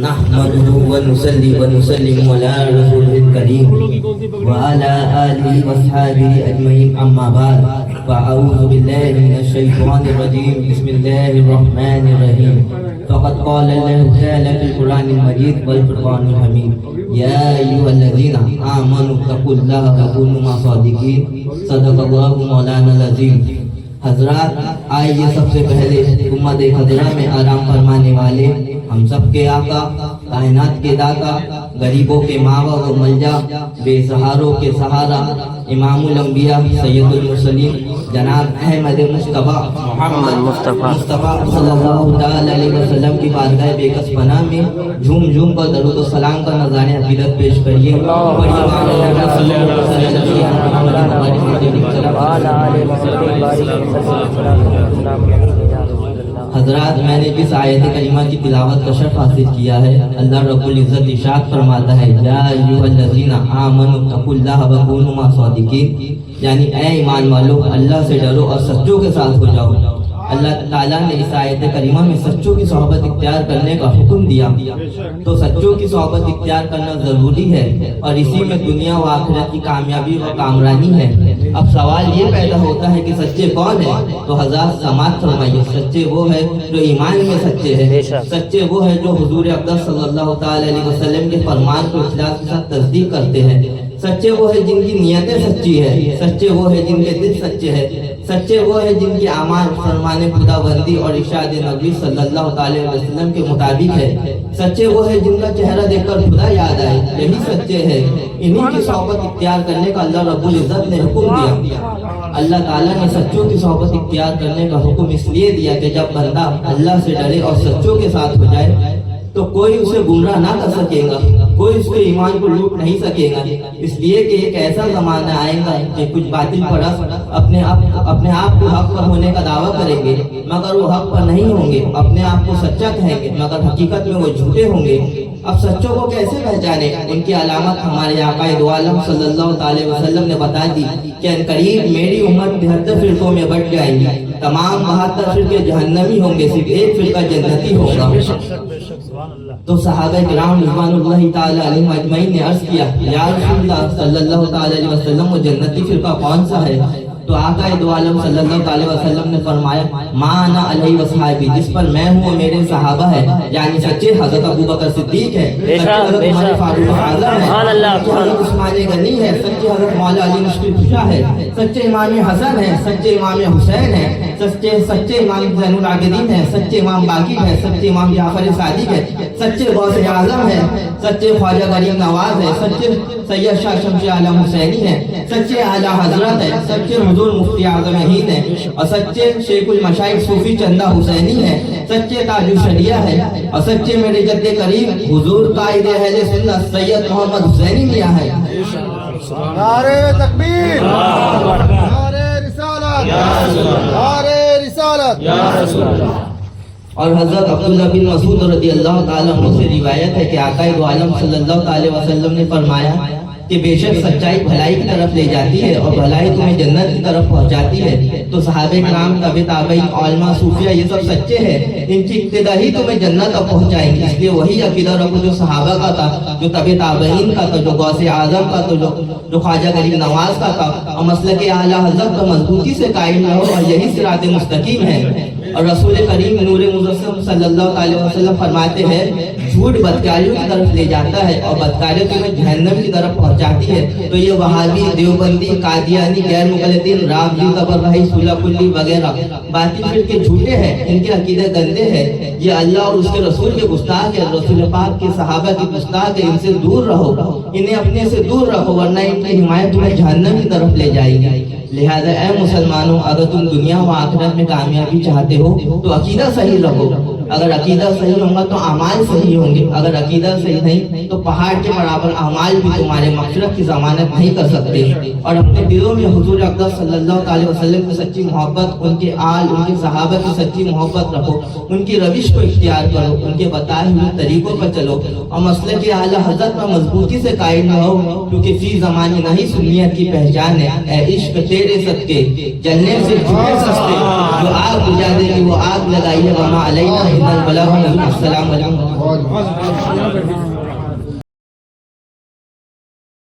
نحمده ونصلي ونسلم على رسوله الكريم وعلى آله وصحبه أجمعين أما بعد فأعوذ بالله من الشيطان الرجيم بسم الله الرحمن الرحيم فقد قال الله تعالى في القرآن المجيد والفرقان الحميد يا أيها الذين آمنوا اتقوا الله وكونوا مع الصادقين صدق الله مولانا العظيم. حضرات آئیے سب سے پہلے امت خضرا میں آرام فرمانے والے ہم سب کے آقا کائنات کے داتا غریبوں کے ماوا و ملجا بے سہاروں کے سہارا امام الانبیاء سید المرسلین جناب احمد مصطفیٰ محمد مصطفیٰ صلی اللہ تعالی علیہ وسلم کی بارگاہ بے کس پناہ میں جھوم جھوم کر درود و سلام کا نذرانہ عقیدت پیش کریے. حضرات میں نے جس آیت کریمہ کی تلاوت کا شرف حاصل کیا ہے اللہ رب العزت ارشاد فرماتا ہے یا ایھا الذین آمنوا اتقوا اللہ وکونوا مع الصادقین، یعنی اے ایمان والو اللہ سے ڈرو اور سچوں کے ساتھ ہو جاؤ. اللہ تعالیٰ نے اس آیت کریمہ میں سچوں کی صحبت اختیار کرنے کا حکم دیا، تو سچوں کی صحبت اختیار کرنا ضروری ہے اور اسی میں دنیا و آخرت کی کامیابی و کامرانی ہے. اب سوال یہ پیدا ہوتا ہے کہ سچے کون ہیں؟ تو حضرات سماعت فرمائیے، سچے وہ ہے جو ایمان میں سچے ہیں، سچے وہ ہے جو حضور اقدس صلی اللہ تعالی علیہ وسلم کے فرمان کو اخلاص کے ساتھ تصدیق کرتے ہیں، سچے وہ ہے جن کی نیتیں سچی ہے، سچے وہ ہے جن کے دل سچے ہیں، سچے وہ ہے جن کی اعمال فرمان خدا بندی اور ارشاد نبی صلی اللہ تعالی علیہ وسلم کے مطابق ہے، سچے وہ ہے جن کا چہرہ دیکھ کر خدا یاد آئے، یہی سچے ہیں. انہی کی صحبت اختیار کرنے کا اللہ رب العزت نے حکم دیا. اللہ تعالیٰ نے سچوں کی صحبت اختیار کرنے کا حکم اس لیے دیا کہ جب بندہ اللہ سے ڈرے اور سچوں کے ساتھ ہو جائے تو کوئی اسے گمراہ نہ کر سکے گا، کوئی اس کے ایمان کو لوٹ نہیں سکے گا. اس لیے کہ ایک ایسا زمانہ آئے گا کہ کچھ باطل پرست اپنے آپ کو حق پر ہونے کا دعویٰ کریں گے مگر وہ حق پر نہیں ہوں گے، اپنے آپ کو سچا کہیں گے مگر حقیقت میں وہ جھوٹے ہوں گے. اب سچوں کو کیسے پہچانے؟ ان کی علامت ہمارے آقا دو عالم صلی اللہ تعالی وسلم نے بتا دی کہ ان قریب میری امت 73 فرقوں میں بٹ جائیں گی، تمام 72 فرقے جہنمی ہوں گے، صرف ایک فرقہ جنتی ہوگا. تو صحابہ کرام رضوان اللہ تعالی علیہم اجمعین نے عرض کیا یا رسول اللہ صلی اللہ تعالی علیہ وسلم وہ جنتی فرقہ کون سا ہے؟ تو آقا دو عالم صلی اللہ علیہ وسلم نے فرمایا ما انا علیہ وصحابی، جس پر میں ہوں وہ میرے صحابہ ہے، یعنی سچے حضرت ابو بکر صدیق ہے، سچے حضرت عمر فاروق اعظم ہے، سچے حضرت عثمان غنی ہے، سچے حضرت مولا علی مشکل کشا ہے، سچے امام حسن ہے، سچے امام حسین ہے، سچے امام زین العابدین ہے، سچے امام باقر ہے، سچے امام جعفر صادق ہے، سچے غوث اعظم ہے، سچے خواجہ غریب نواز ہے، سچے سید شاہ شمس عالم حسینی ہے، سچے اعلیٰ حضرت ہے، سچے حضور مفتی اعظم ہند ہے، اور سچے شیخ المشائخ صوفی چندہ حسینی ہے، سچے تاج الشریعہ ہے، اور سچے میرے جد کریم حضور قائد اہل سنت سید محمد حسینی میاں ہے. نعرہ تکبیر، نعرہ رسالت، نعرہ رسالت. اور حضرت عبداللہ بن مسعود رضی اللہ تعالیٰ عنہ سے روایت ہے کہ آقا دو عالم صلی اللہ تعالی وسلم نے فرمایا کہ بے شک سچائی بھلائی کی طرف لے جاتی ہے اور بھلائی تمہیں جنت کی طرف پہنچاتی ہے. تو صحابہ کرام تابعین علماء صوفیہ یہ سب سچے ہیں، ان کی ابتدا ہی تمہیں جنت تک پہنچائیں گے. اس لیے وہی عقیدہ رکھو جو صحابہ کا تھا، جو تابعین کا تھا، جو غوث اعظم کا تھا، جو خواجہ غریب نواز کا تھا، اور مسلک اعلیٰ حضرت کا مضبوطی سے قائم رہو اور یہی صراط مستقیم ہے. اور رسول کریم نور مجسم صلی اللہ علیہ وسلم فرماتے ہیں جھوٹ بدکاریوں کی طرف لے جاتا ہے اور بدکاریوں تمہیں جہنم کی طرف پہنچاتی ہے. تو یہ وہابی، دیوبندی، قادیانی، غیر مقلدین، رافضی، تبرہی، صلح کلی وغیرہ باطل فرقے جھوٹے ہیں، ان کے عقیدے گندے ہیں، یہ اللہ اور اس کے رسول کے گستاخ ہے، رسول پاک کے صحابہ کی گستاخ ہے. ان سے دور رہو، انہیں اپنے سے دور رکھو ورنہ ان کی حمایت تمہیں جہنم کی طرف لے جائے گی. لہذا اے مسلمانوں اگر تم دنیا و آخرت میں کامیابی چاہتے ہو تو عقیدہ صحیح رکھو. اگر عقیدہ صحیح ہوگا تو اعمال صحیح ہوں گے، اگر عقیدہ صحیح نہیں تو پہاڑ کے برابر اعمال بھی تمہارے مغفرت کی ضمانت نہیں کر سکتے. اور اپنے دلوں میں حضور اقدس صلی اللہ علیہ وسلم کی سچی محبت، ان کے آل، ان کے صحابہ کی سچی محبت رکھو، ان کی روش کو اختیار کرو، ان کے بتائے ہوئے طریقوں پر چلو اور مسلک اعلیٰ حضرت پر مضبوطی سے قائم رہو، کیونکہ فی زمانے نہیں سنیت کی پہچان ہے. اے عشق تیرے صدقے جلنے سے جھکے سستے، جو آگ بجھا دے گی وہ آگ لگائی ہے وما علینا البلاغ السلام علیکم.